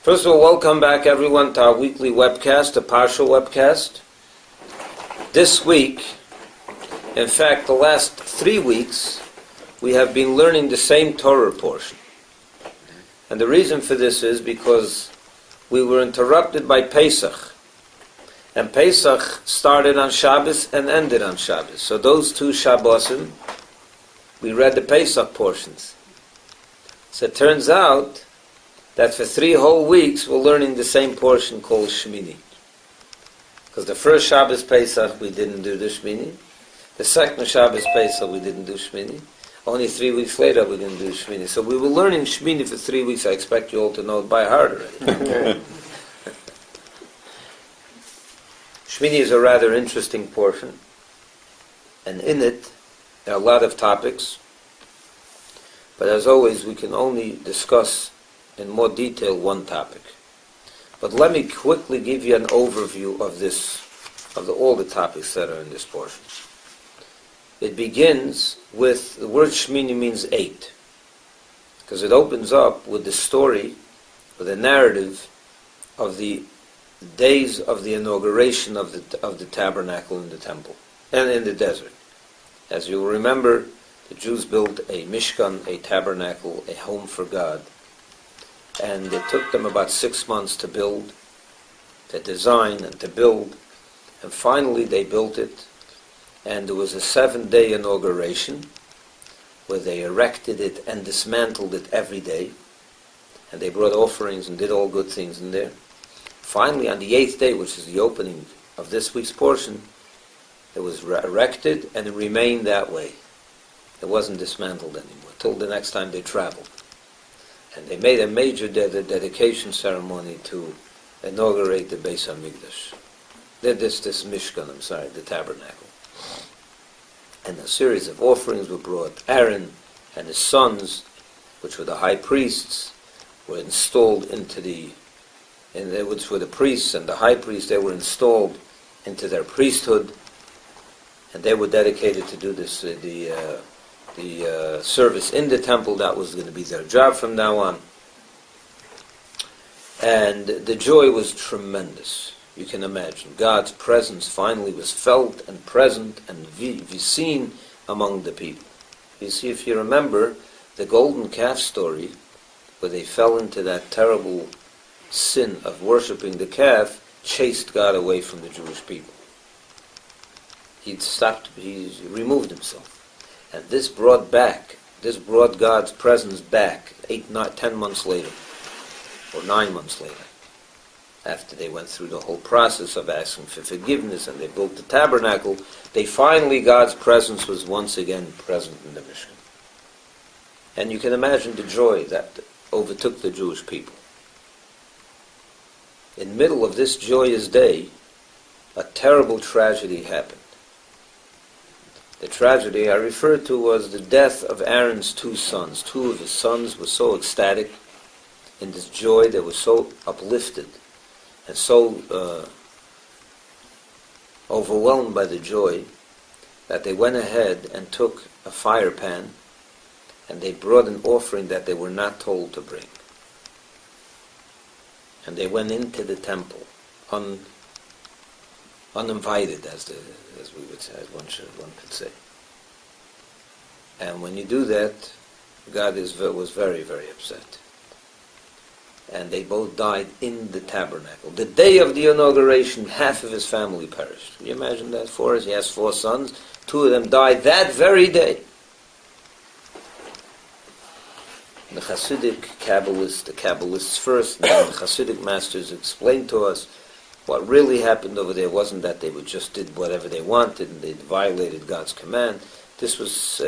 First of all, welcome back everyone to our weekly webcast, the partial webcast. This week, in fact the last 3 weeks, we have been learning the same Torah portion. And the reason for this is because we were interrupted by Pesach. And Pesach started on Shabbos and ended on Shabbos. So those 2 Shabbosim, we read the Pesach portions. So it turns out that for 3 whole weeks we're learning the same portion called Shemini. Because the first Shabbos Pesach we didn't do the Shemini. The second Shabbos Pesach we didn't do Shemini. Only 3 weeks later we're going to do Shemini. So we were learning Shemini for 3 weeks. I expect you all to know it by heart already. Shemini is a rather interesting portion. And in it there are a lot of topics. But as always we can only discuss in more detail one topic. But let me quickly give you an overview of all the topics that are in this portion. It begins with, the word Shemini means 8, because it opens up with the story, with a narrative of the days of the inauguration of the Tabernacle in the temple, and in the desert. As you will remember, the Jews built a Mishkan, a tabernacle, a home for God. And it took them about 6 months to build, to design and to build. And finally they built it. And there was a 7-day inauguration where they erected it and dismantled it every day. And they brought offerings and did all good things in there. Finally, on the 8th day, which is the opening of this week's portion, it was erected and it remained that way. It wasn't dismantled anymore, till the next time they traveled. And they made a major dedication ceremony to inaugurate the Beis HaMikdash. This Mishkan, the Tabernacle. And a series of offerings were brought. Aaron and his sons, which were the high priests, were installed which were the priests and the high priests, they were installed into their priesthood. And they were dedicated to do this, the service in the temple. That was going to be their job from now on. And the joy was tremendous. You can imagine. God's presence finally was felt and present and seen among the people. You see, if you remember the golden calf story, where they fell into that terrible sin of worshipping the calf, chased God away from the Jewish people. He removed himself. And this brought God's presence back 10 months later, or 9 months later, after they went through the whole process of asking for forgiveness and they built the tabernacle. God's presence was once again present in the Mishkan. And you can imagine the joy that overtook the Jewish people. In the middle of this joyous day, a terrible tragedy happened. The tragedy I referred to was the death of Aaron's 2 sons. 2 of his sons were so ecstatic in this joy, they were so uplifted and so overwhelmed by the joy that they went ahead and took a fire pan and they brought an offering that they were not told to bring. And they went into the temple uninvited, as we would say, as one could say. And when you do that, God was very, very upset. And they both died in the tabernacle. The day of the inauguration, half of his family perished. Can you imagine that? He has 4 sons. 2 of them died that very day. The Hasidic Kabbalists, the Kabbalists first, and then the Hasidic masters explained to us what really happened over there wasn't that they just did whatever they wanted and they violated God's command. This was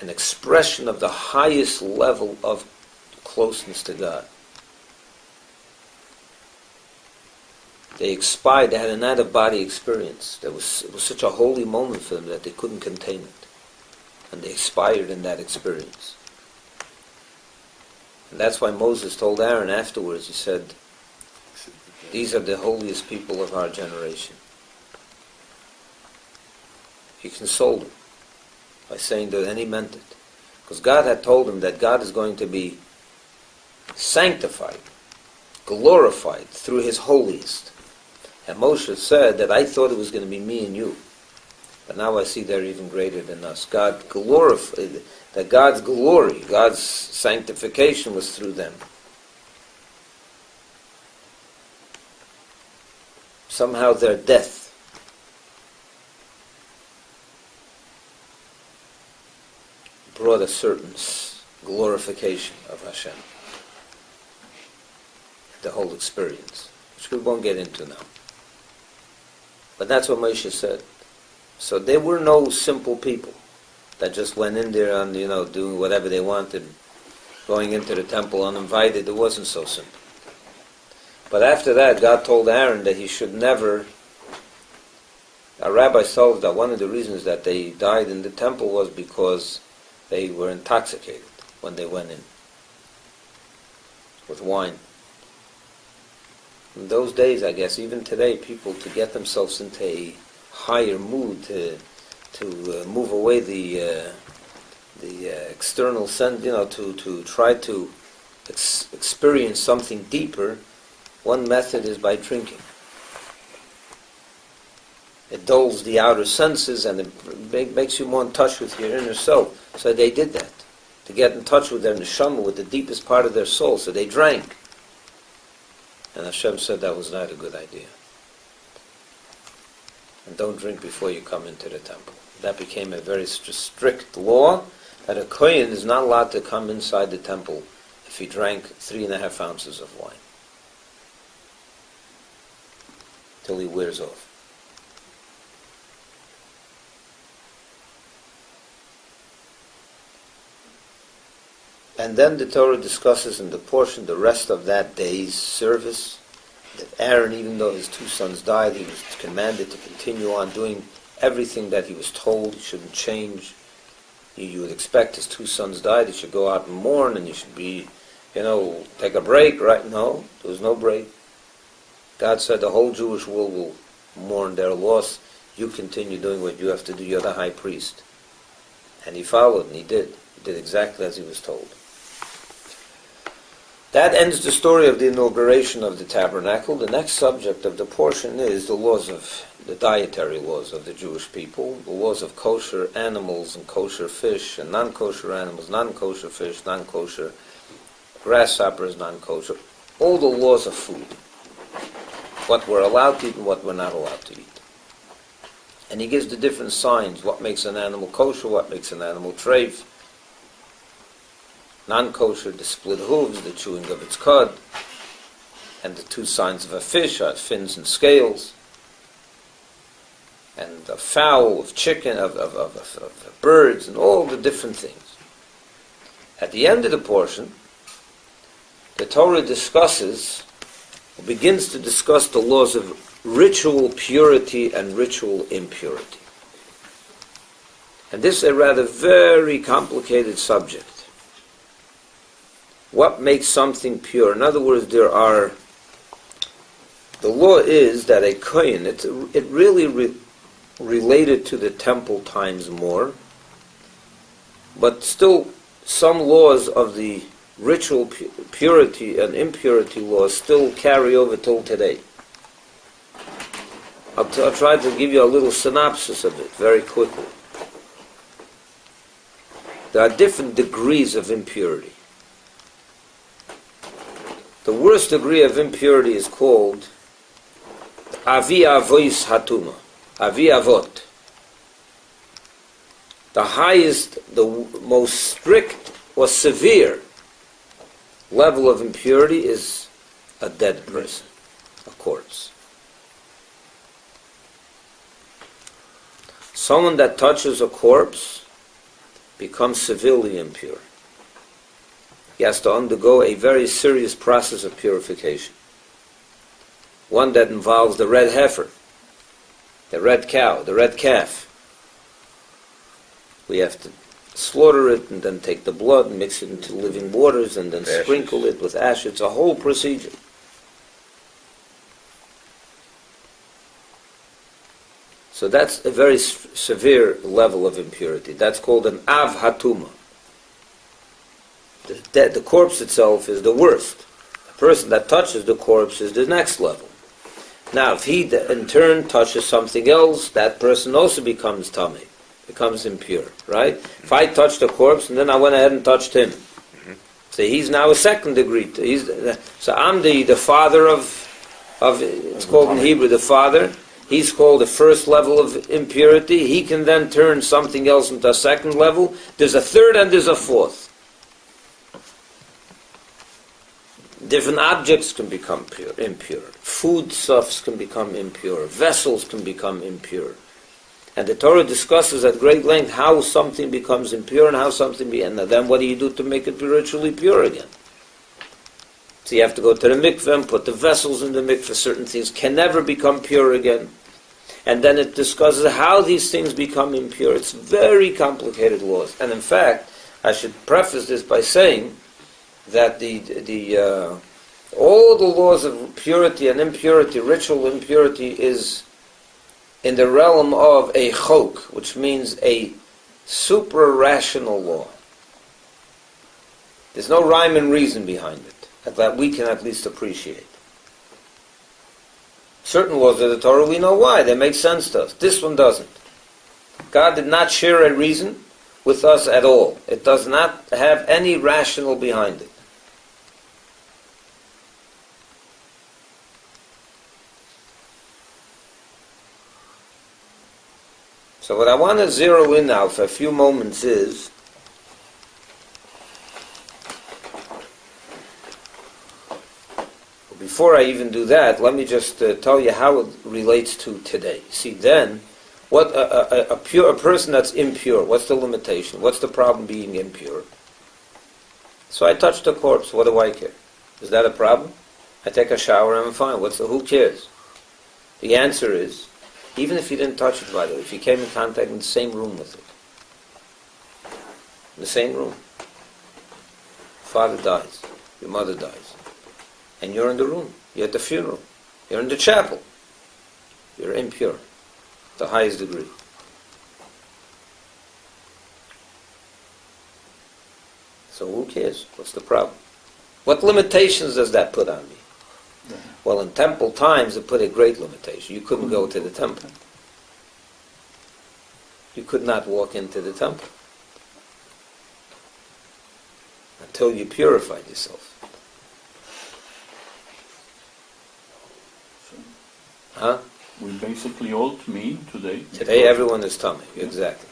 an expression of the highest level of closeness to God. They expired, they had an out-of-body experience. It was such a holy moment for them that they couldn't contain it. And they expired in that experience. And that's why Moses told Aaron afterwards, he said, these are the holiest people of our generation. He consoled him by saying that, and he meant it. Because God had told him that God is going to be sanctified, glorified through his holiest. And Moshe said that I thought it was going to be me and you, but now I see they're even greater than us. God glorified, that God's glory, God's sanctification was through them. Somehow their death brought a certain glorification of Hashem. The whole experience, which we won't get into now. But that's what Moshe said. So they were no simple people that just went in there and, doing whatever they wanted, going into the temple uninvited. It wasn't so simple. But after that, God told Aaron that he should never... Our rabbis told us that one of the reasons that they died in the temple was because they were intoxicated when they went in with wine. In those days, I guess, even today, people, to get themselves into a higher mood, to move away the external sense, to try to experience something deeper, one method is by drinking. It dulls the outer senses and it makes you more in touch with your inner self. So they did that, to get in touch with their neshama, with the deepest part of their soul. So they drank. And Hashem said that was not a good idea. And don't drink before you come into the temple. That became a very strict law, that a kohen is not allowed to come inside the temple if he drank 3.5 ounces of wine, till he wears off. And then the Torah discusses in the portion, the rest of that day's service, that Aaron, even though his 2 sons died, he was commanded to continue on doing everything that he was told. He shouldn't change. You would expect his 2 sons died, he should go out and mourn, and he should be, take a break, right? No, there was no break. God said the whole Jewish world will mourn their loss. You continue doing what you have to do. You're the high priest. And he followed, and he did. He did exactly as he was told. That ends the story of the inauguration of the Tabernacle. The next subject of the portion is the dietary laws of the Jewish people, the laws of kosher animals and kosher fish, and non-kosher animals, non-kosher fish, non-kosher grasshoppers, non-kosher, all the laws of food, what we're allowed to eat and what we're not allowed to eat. And he gives the different signs, what makes an animal kosher, what makes an animal treif, non-kosher, the split hooves, the chewing of its cud, and the 2 signs of a fish are fins and scales, and a fowl, of chicken, of birds, and all the different things. At the end of the portion, the Torah begins to discuss the laws of ritual purity and ritual impurity. And this is a rather very complicated subject. What makes something pure? In other words, the law is that a kohen, it really related to the temple times more, but still some laws of the ritual purity and impurity laws still carry over till today. I'll try to give you a little synopsis of it very quickly. There are different degrees of impurity. The worst degree of impurity is called avi avois hatuma, avi avot. The highest, the most strict or severe level of impurity is a dead person, a corpse. Someone that touches a corpse becomes severely impure. He has to undergo a very serious process of purification. One that involves the red heifer, the red cow, the red calf. We have to slaughter it and then take the blood and mix it into living waters and then sprinkle it with ash. It's a whole procedure. So that's a very severe level of impurity. That's called an av hatuma. The corpse itself is the worst. The person that touches the corpse is the next level. Now, if he in turn touches something else, that person also becomes tamei, becomes impure, right? If I touched the corpse and then I went ahead and touched him, so he's now a second degree. So I'm the father of it's called in Hebrew the father. He's called the first level of impurity. He can then turn something else into a second level. There's a third and there's a fourth. Different objects can become impure. Foodstuffs can become impure. Vessels can become impure. And the Torah discusses at great length how something becomes impure and how something and then what do you do to make it ritually pure again? So you have to go to the mikveh and put the vessels in the mikveh. Certain things can never become pure again. And then it discusses how these things become impure. It's very complicated laws. And in fact, I should preface this by saying that all the laws of purity and impurity, ritual impurity, is in the realm of a chok, which means a supra-rational law. There's no rhyme and reason behind it, that we can at least appreciate. Certain laws of the Torah, we know why. They make sense to us. This one doesn't. God did not share a reason with us at all. It does not have any rational behind it. So what I want to zero in now for a few moments is before I even do that, let me just tell you how it relates to today. See, then, what a person that's impure, what's the limitation? What's the problem being impure? So I touched a corpse, what do I care? Is that a problem? I take a shower, I'm fine. Who cares? The answer is, even if you didn't touch it, by the way, if you came in contact in the same room with it, in the same room, father dies, your mother dies, and you're in the room, you're at the funeral, you're in the chapel, you're impure, the highest degree. So who cares? What's the problem? What limitations does that put on me? Well, in temple times, it put a great limitation. You couldn't go to the temple. You could not walk into the temple until you purified yourself. Huh? We basically all Tamei today. Today, everyone is Tamei, exactly.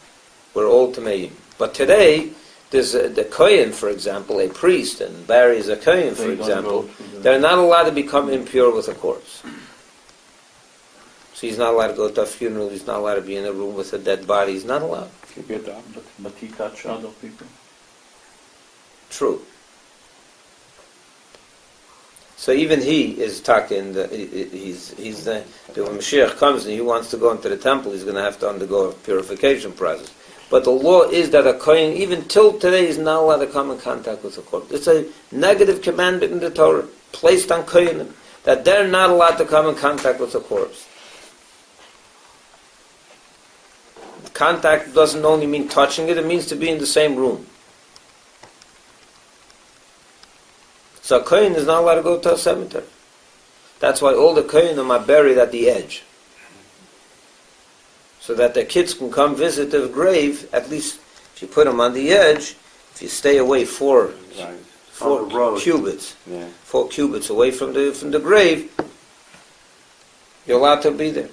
We're all Tameim. But today, there's the Kohen, for example, a priest, and Barry is a Kohen, for example. They're not allowed to become impure with a corpse. So he's not allowed to go to a funeral, he's not allowed to be in a room with a dead body, he's not allowed. But he touched other people. True. So even he is talking, when Mashiach comes and he wants to go into the temple, he's going to have to undergo a purification process. But the law is that a Kohen, even till today, is not allowed to come in contact with a corpse. It's a negative commandment in the Torah, placed on Kohenim, that they're not allowed to come in contact with a corpse. Contact doesn't only mean touching it, it means to be in the same room. So a Kohen is not allowed to go to a cemetery. That's why all the Kohenim are buried at the edge. So that the kids can come visit the grave, at least if you put them on the edge, if you stay away four cubits, 4 cubits away from the grave, you're allowed to be there.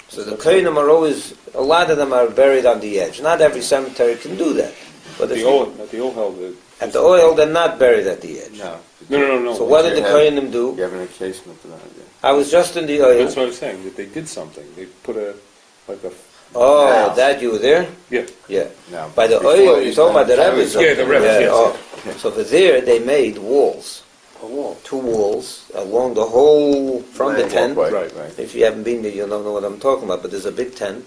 So the Kohenim are always, a lot of them are buried on the edge. Not every cemetery can do that. But at the Ohel, at the Ohel, they're not buried at the edge. No. So what did the Kohenim do? You have an occasion to that, yeah. I was just in the Ohel. That's what I'm saying, that they did something. They put a Oh, that you were there? Yeah. No, by the Ohel, you're talking about the Rebbe's. Yeah, the Rebbe's, yes. So over there, they made walls. A wall. 2 walls along the whole, from the tent. Right. If you haven't been there, you'll not know what I'm talking about. But there's a big tent,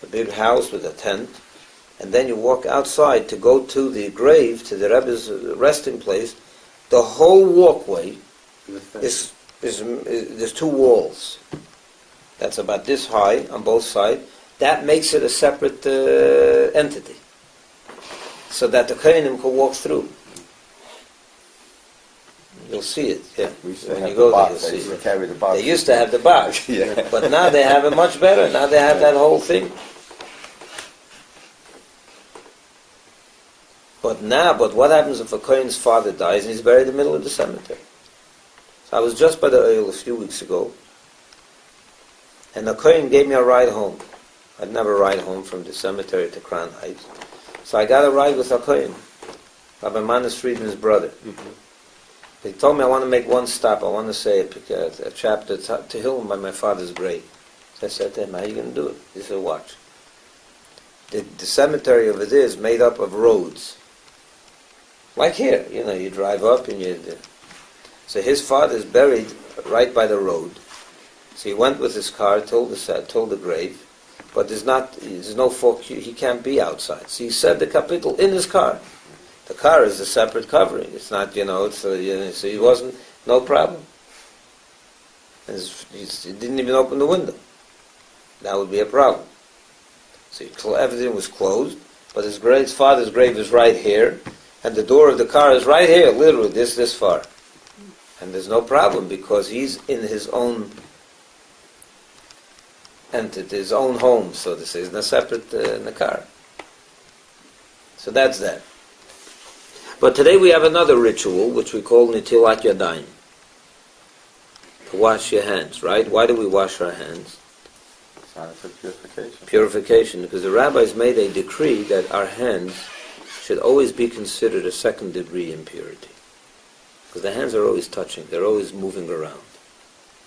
a big house with a tent, and then you walk outside to go to the grave, to the Rebbe's resting place. The whole walkway is there's 2 walls. That's about this high on both sides. That makes it a separate entity. so that the Kohanim could walk through. You'll see it, yeah. We used to When have you the go there, box. you'll They see used to it. carry the box. They used to have the box, Yeah. but now they have it much better. Now they have that whole thing. But what happens if a Kohen's father dies and he's buried in the middle of the cemetery? So I was just by the oil a few weeks ago, and the Kohen gave me a ride home. I'd never ride home from the cemetery to Crown Heights. So I got a ride with a Kohen, Rabbi Manis Friedman's brother. Mm-hmm. He told me I want to make one stop. I want to say a chapter to Hilton by my father's grave. So I said to him, how are you going to do it? He said, watch. The cemetery over there is made up of roads. Like here, you drive up and so his father is buried right by the road. So he went with his car, told the grave, but there's no folk, he can't be outside. So he said the kapitel in his car. The car is a separate covering. It's not, so he wasn't, no problem. He didn't even open the window. That would be a problem. So everything was closed, but his father's grave is right here, and the door of the car is right here, literally this far. And there's no problem because he's in his own entity, his own home, so to say. He's not separate in the car. So that's that. But today we have another ritual, which we call Nitilat Yadayim. To wash your hands, right? Why do we wash our hands? Sign for purification. Purification, because the rabbis made a decree that our hands should always be considered a second degree impurity. Because the hands are always touching, they're always moving around.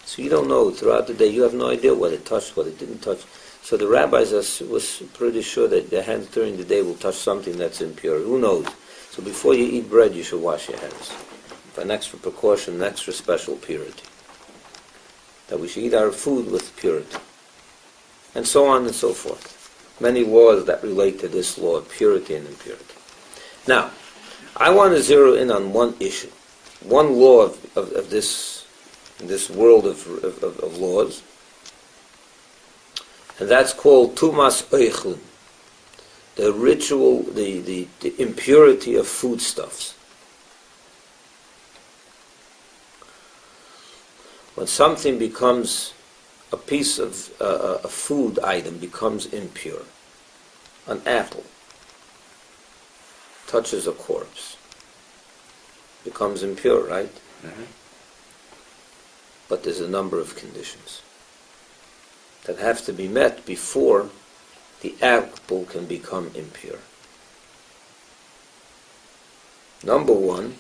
So you don't know, throughout the day, you have no idea what it touched, what it didn't touch. So the rabbis was pretty sure that the hands during the day will touch something that's impure. Who knows? So before you eat bread, you should wash your hands. For an extra precaution, an extra special purity. That we should eat our food with purity. And so on and so forth. Many laws that relate to this law of purity and impurity. Now, I want to zero in on one issue. One law of this world of laws. And that's called Tumas Oichlin. The ritual, the impurity of foodstuffs. When something becomes a piece of a food item becomes impure. An apple touches a corpse, becomes impure, right? Mm-hmm. But there's a number of conditions that have to be met before the apple can become impure. Number one,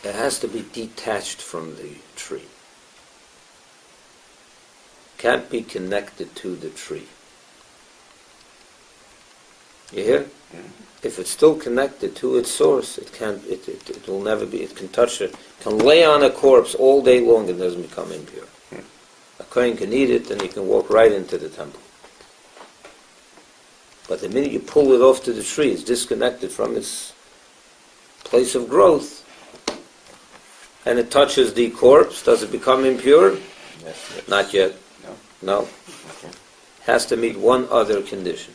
it has to be detached from the tree. Can't be connected to the tree. You hear? Mm-hmm. If it's still connected to its source, it will never be, it can touch it, can lay on a corpse all day long and doesn't become impure. A Kohen can eat it and he can walk right into the temple. But the minute you pull it off to the tree, it's disconnected from its place of growth, and it touches the corpse, does it become impure? Yes. Not yet. No. Okay. Has to meet one other condition.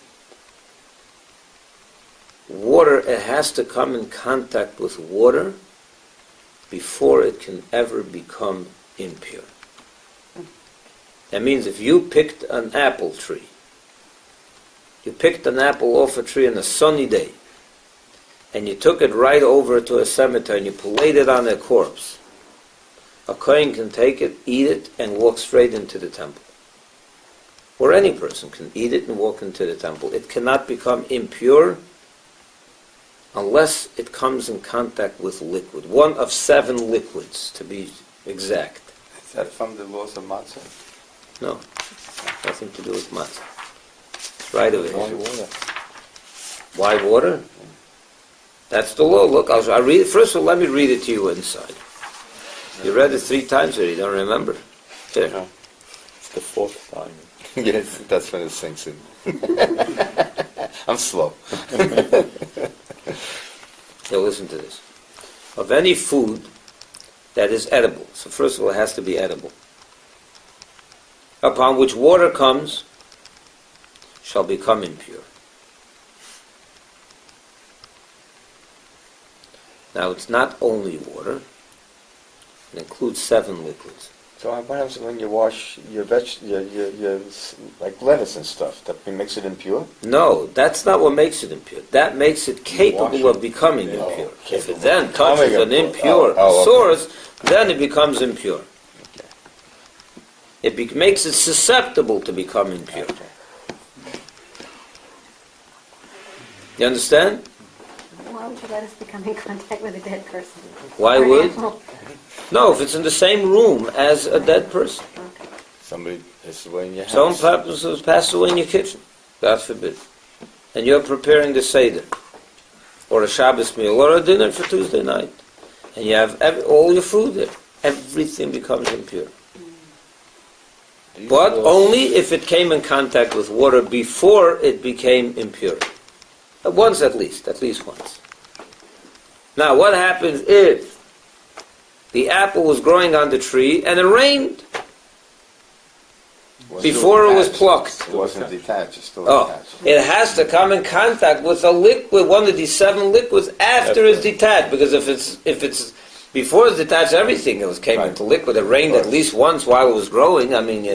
Water, it has to come in contact with water before it can ever become impure. That means if you picked an apple tree, you picked an apple off a tree on a sunny day, and you took it right over to a cemetery and you laid it on a corpse, a Kohen can take it, eat it, and walk straight into the temple. Or any person can eat it and walk into the temple. It cannot become impure unless it comes in contact with liquid. One of 7 liquids, to be exact. Is that from the laws of matzah? No, nothing to do with matzah. It's right over Why here. water? Why water? That's the law. Look, I'll read it. First of all, let me read it to you inside. You read it 3 times already, you don't remember? Here. No. It's the 4th time. Yes, that's when it sinks in. I'm slow. Now listen to this. Of any food that is edible, so first of all it has to be edible, upon which water comes, shall become impure. Now, it's not only water. It includes 7 liquids. So what happens when you wash your like lettuce and stuff? That makes it impure? No, that's not what makes it impure. That makes it capable of becoming Yeah. impure. Oh, If it then touches Becoming an impure. impure Okay. source, then it becomes impure. Okay. It makes it susceptible to become impure. Okay. You understand? Why would you let us become in contact with a dead person? Why Or would? animal? No, if it's in the same room as a dead person. Okay. Somebody is away in your house. Someone has passed away in your kitchen, God forbid. And you're preparing the Seder, or a Shabbos meal, or a dinner for Tuesday night. And you have all your food there. Everything becomes impure. But only if it came in contact with water before it became impure. Once at least once. Now, what happens if the apple was growing on the tree and it rained before it was plucked? It wasn't detached, it's still Oh, detached. it has to come in contact with a liquid, one of these 7 liquids, after it's detached. Because if it's before it's detached, everything came Right. into liquid. It rained at least once while it was growing. I mean,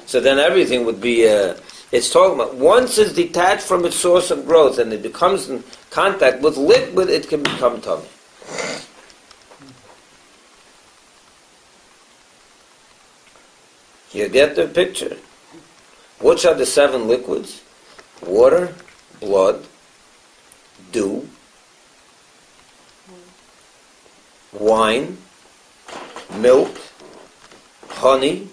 so then everything would be. It's talking about once it's detached from its source of growth and it becomes in contact with liquid, it can become tummy. You get the picture? Which are the 7 liquids? Water, blood, dew, wine, milk, honey.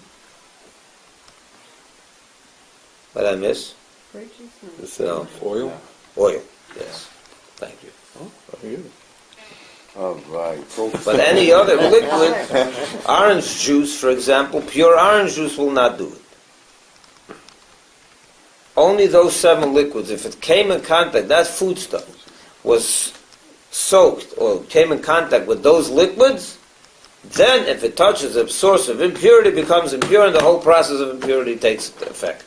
What did I miss? Bridges? No. The 7 Oil? Oil. Yes. Thank you. Very good. All right. But any other liquid, orange juice, for example, pure orange juice will not do it. Only those 7 liquids, if it came in contact, that foodstuff was soaked or came in contact with those liquids, then if it touches a source of impurity, it becomes impure and the whole process of impurity takes effect.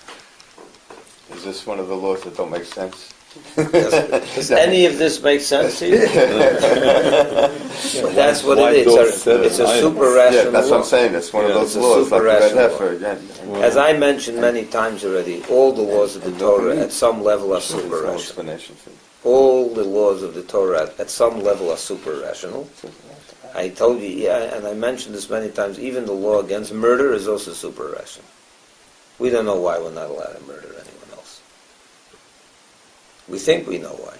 Is this one of the laws that don't make sense? Does any of this make sense to you? That's what Why it those is. It's a 7 super rational Yeah, that's what law. I'm saying. It's one of Yeah, those it's a laws, like the red super-rational heifer again. As I mentioned many times already, all the laws of the Torah at some level are There's no super rational. explanation for it. All the laws of the Torah at some level are super rational. I told you, and I mentioned this many times, even the law against murder is also super rational. We don't know why we're not allowed to murder anyone else. We think we know why.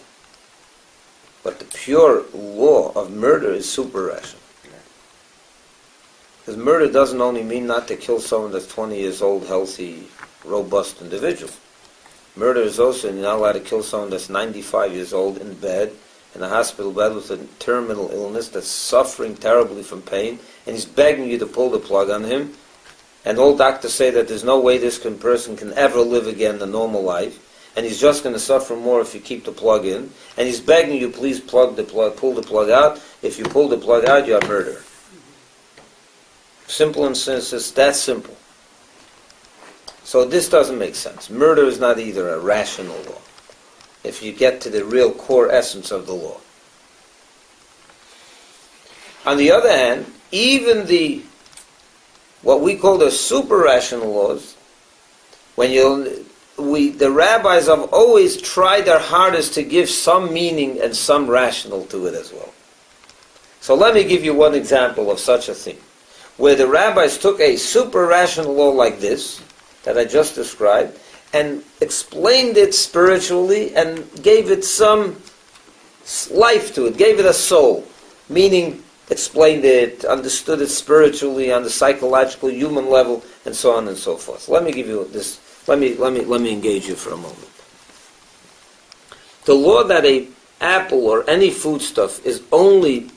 But the pure law of murder is super rational. Because murder doesn't only mean not to kill someone that's 20 years old, healthy, robust individual. Murder is also you're not allowed to kill someone that's 95 years old in bed, in a hospital bed with a terminal illness that's suffering terribly from pain, and he's begging you to pull the plug on him. And all doctors say that there's no way this person can ever live again a normal life, and he's just going to suffer more if you keep the plug in. And he's begging you, please pull the plug out. If you pull the plug out, you're a murderer. Simple and sense, it's that simple. So this doesn't make sense. Murder is not either a rational law, if you get to the real core essence of the law. On the other hand, even what we call the super rational laws, the rabbis have always tried their hardest to give some meaning and some rational to it as well. So let me give you one example of such a thing, where the rabbis took a super rational law like this, that I just described, and explained it spiritually and gave it some life to it, gave it a soul, meaning explained it, understood it spiritually on the psychological human level, and so on and so forth. Let me give you this. Let me engage you for a moment. The law that a apple or any foodstuff is only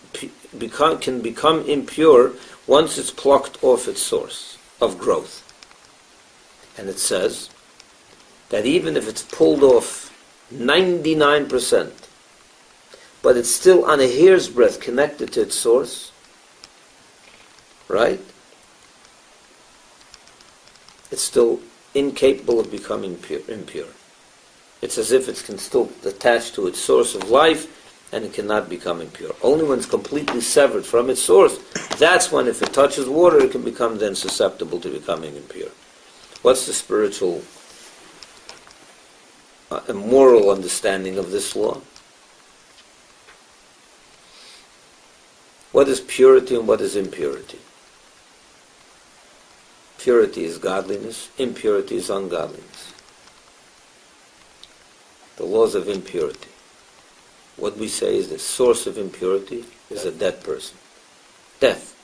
can become impure once it's plucked off its source of growth. And it says that even if it's pulled off 99%, but it's still on a hair's breadth connected to its source, right? It's still incapable of becoming impure. It's as if it's still attached to its source of life, and it cannot become impure. Only when it's completely severed from its source, that's when if it touches water, it can become then susceptible to becoming impure. What's the spiritual and moral understanding of this law? What is purity and what is impurity? Purity is godliness, impurity is ungodliness. The laws of impurity. What we say is the source of impurity is a dead person. Death.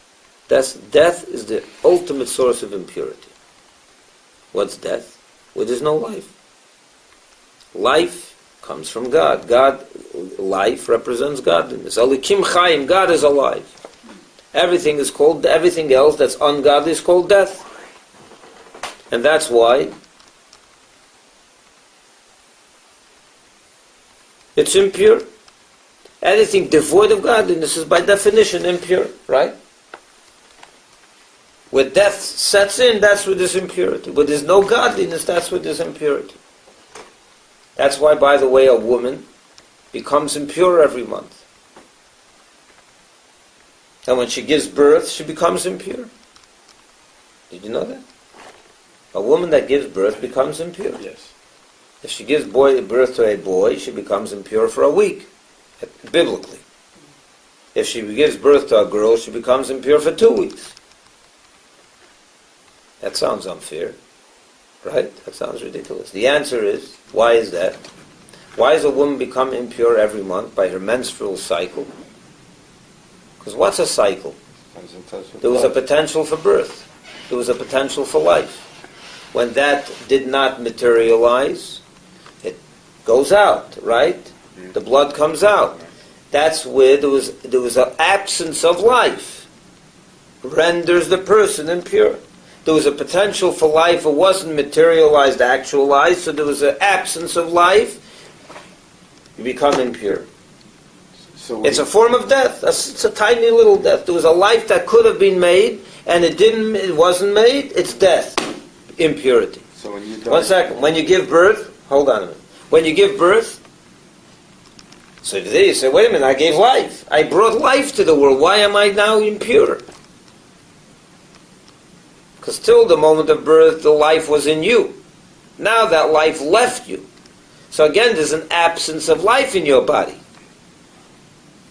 Death is the ultimate source of impurity. What's death? Where there's no life. Life comes from God. Life represents godliness. Alikim Chaim, God is alive. Everything else that's ungodly is called death. And that's why it's impure. Anything devoid of godliness is by definition impure, right? Where death sets in, that's where there's impurity. Where there's no godliness, that's where there's impurity. That's why, by the way, a woman becomes impure every month. And when she gives birth, she becomes impure. Did you know that? A woman that gives birth becomes impure. Yes. If she gives birth to a boy, she becomes impure for a week, biblically. If she gives birth to a girl, she becomes impure for 2 weeks. That sounds unfair, right? That sounds ridiculous. The answer is, why is that? Why does a woman become impure every month by her menstrual cycle? Because what's a cycle? There was a potential for birth. There was a potential for life. When that did not materialize, it goes out, right? The blood comes out. That's where there was an absence of life. Renders the person impure. There was a potential for life, it wasn't materialized, actualized, so there was an absence of life, you become impure. So It's a form of death. It's a tiny little death. There was a life that could have been made, and it wasn't made, it's death. Impurity. So when you die, 1 second. When you give birth, hold on a minute. When you give birth, so there you say, wait a minute, I gave life. I brought life to the world. Why am I now impure? Because till the moment of birth, the life was in you. Now that life left you. So again, there's an absence of life in your body.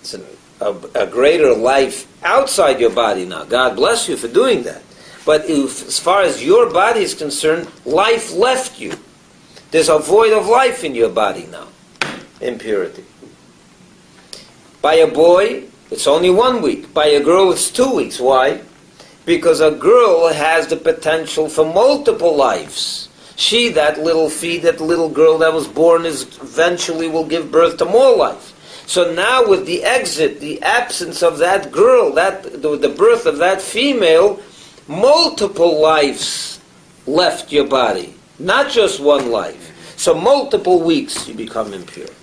It's a greater life outside your body now. God bless you for doing that. But as far as your body is concerned, life left you. There's a void of life in your body now. Impurity. By a boy, it's only 1 week. By a girl, it's 2 weeks. Why? Because a girl has the potential for multiple lives. She, that little girl that was born, eventually will give birth to more life. So now with the exit, the absence of that girl, the birth of that female, multiple lives left your body. Not just one life. So multiple weeks you become impure.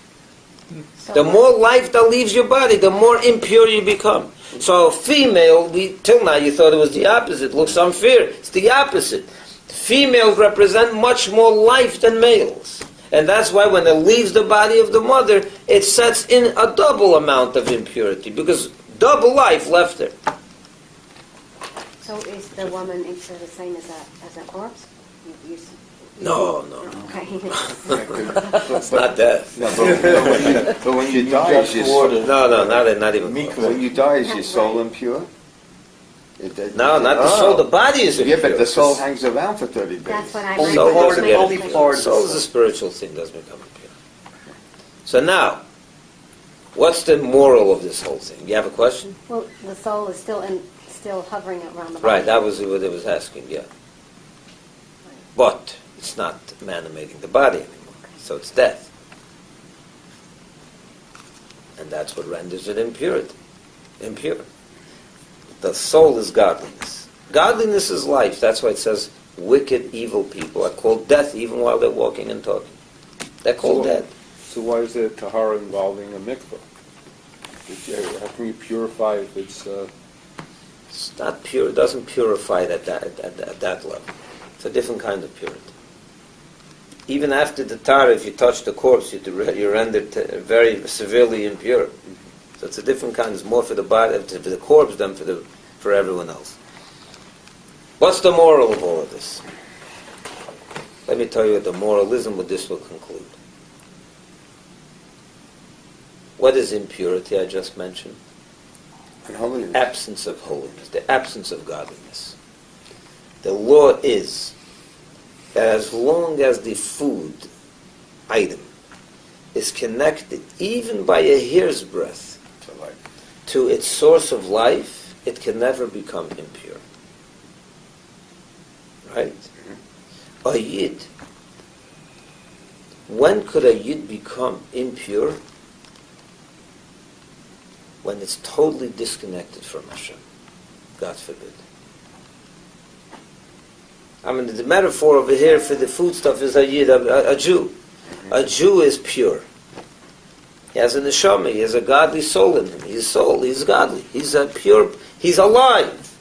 So The more life that leaves your body, the more impure you become. So female, till now you thought it was the opposite. Looks unfair. It's the opposite. Females represent much more life than males. And that's why when it leaves the body of the mother, it sets in a double amount of impurity, because double life left her. So is the woman the same as a corpse? No. Okay. It's not death. no, but when you die, is your soul, No, not even close. when you die, is your soul impure? No, not the soul. The body is impure. Yeah, but the soul hangs around for 30 days. That's what I Only Soul part doesn't of- get only impure. part of the Soul is a spiritual thing, doesn't become impure. So now, what's the moral of this whole thing? You have a question? Well, the soul is still hovering around the body. Right, that was what it was asking, yeah. But it's not animating the body anymore, so it's death. And that's what renders it impure. The soul is godliness. Godliness is life. That's why it says wicked, evil people are called death even while they're walking and talking. They're called dead. So why is there tahara involving a mikvah? How can you purify if it's... It's not pure. It doesn't purify it at that level. It's a different kind of purity. even after the Tara, if you touch the corpse, you're rendered very severely impure. So it's a different kind. It's more for the body, for the corpse than for everyone else. What's the moral of all of this? Let me tell you what the moralism with this will conclude. What is impurity I just mentioned? Unholiness. Absence of holiness, the absence of godliness. The law is that as long as the food item is connected, even by a hair's breadth, to its source of life, it can never become impure. Right? A yid. When could a yid become impure? When it's totally disconnected from Hashem. God forbid. I mean, the metaphor over here for the food stuff is a yid, a Jew. A Jew is pure. He has a neshama, he has a godly soul in him. He's soul, he's godly. He's a pure, he's alive.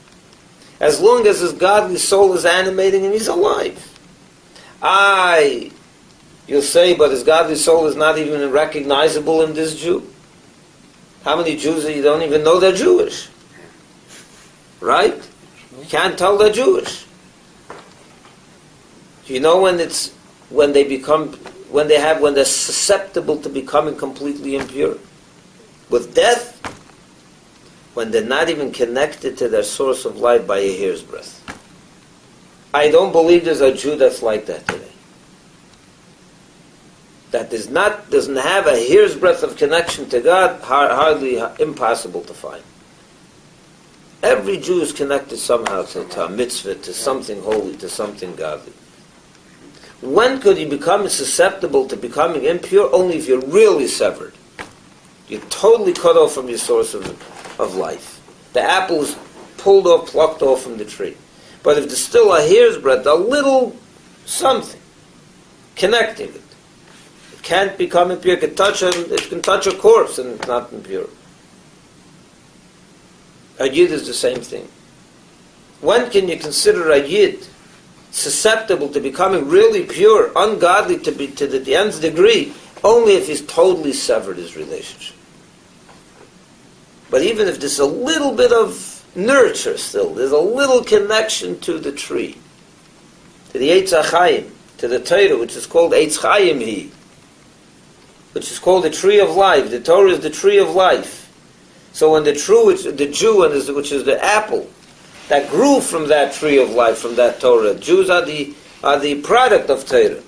As long as his godly soul is animating him, he's alive. You'll say, but his godly soul is not even recognizable in this Jew. How many Jews that you don't even know they're Jewish? Right? You can't tell they're Jewish. You know when they're susceptible to becoming completely impure? With death, when they're not even connected to their source of life by a hair's breadth. I don't believe there's a Jew that's like that today. That doesn't have a hair's breadth of connection to God, hardly impossible to find. Every Jew is connected somehow to a mitzvah, to something holy, to something godly. When could you become susceptible to becoming impure? Only if you're really severed. You're totally cut off from your source of life. The apple is pulled off, plucked off from the tree. But if there's still a hair's breadth, a little something connecting it, it can't become impure. It can touch a corpse and it's not impure. A yid is the same thing. When can you consider a yid susceptible to becoming really pure, ungodly to the nth degree? Only if he's totally severed his relationship. But even if there's a little bit of nurture still, there's a little connection to the tree, to the Eitz HaChaim, to the Torah, which is called Eitz Chaim which is called the tree of life. The Torah is the tree of life. So when the Jew, which is the apple, that grew from that tree of life, from that Torah, Jews are the product of Torah.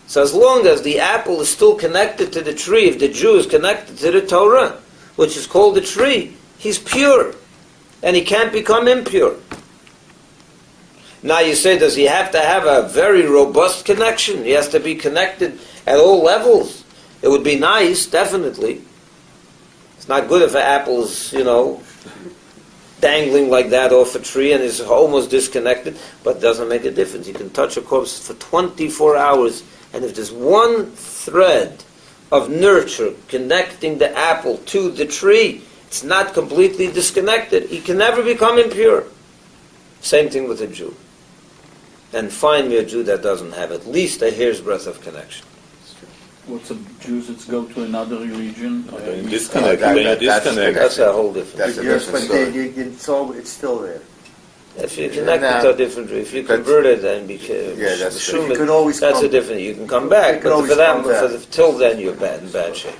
So as long as the apple is still connected to the tree, if the Jew is connected to the Torah, which is called the tree, he's pure, and he can't become impure. Now you say, does he have to have a very robust connection? He has to be connected at all levels. It would be nice, definitely. It's not good if an apple is, dangling like that off a tree and is almost disconnected, but it doesn't make a difference. You can touch a corpse for 24 hours, and if there's one thread of nurture connecting the apple to the tree, it's not completely disconnected. He can never become impure. Same thing with a Jew. And find me a Jew that doesn't have at least a hair's breadth of connection. What's Jews that go to another religion? Disconnect. That's a whole different. That's a different story. It's still there. If you connect to a different, if you convert it and become, that's you could always that's come, a different. You can come back, you can but always for that, come back. till then, you're in bad shape.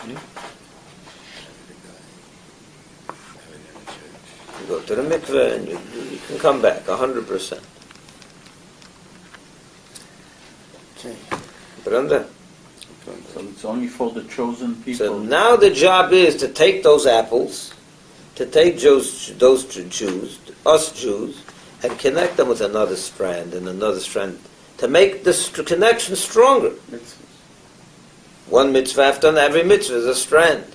You go to the mikveh and you can come back 100%. Okay. Brenda? So it's only for the chosen people. So now the job is to take those apples, to take those Jews, us Jews, and connect them with another strand and another strand, to make the connection stronger. One mitzvah after every mitzvah is a strand.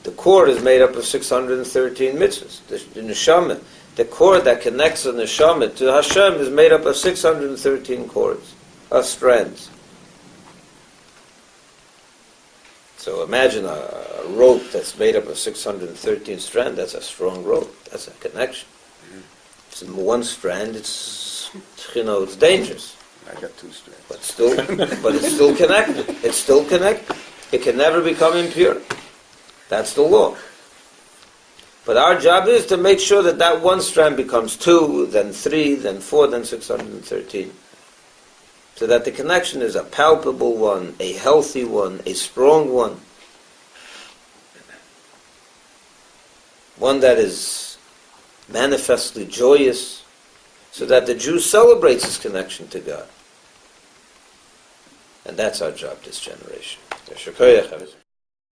The cord is made up of 613 mitzvahs. The neshama, the cord that connects the neshama to Hashem is made up of 613 cords, strands. So imagine a rope that's made up of 613 strands. That's a strong rope. That's a connection. It's one strand, it's it's dangerous. I got two strands. But it's still connected. It's still connected. It can never become impure. That's the law. But our job is to make sure that that one strand becomes 2, then 3, then 4, then 613. So that the connection is a palpable one, a healthy one, a strong one. One that is manifestly joyous, so that the Jew celebrates his connection to God. And that's our job this generation.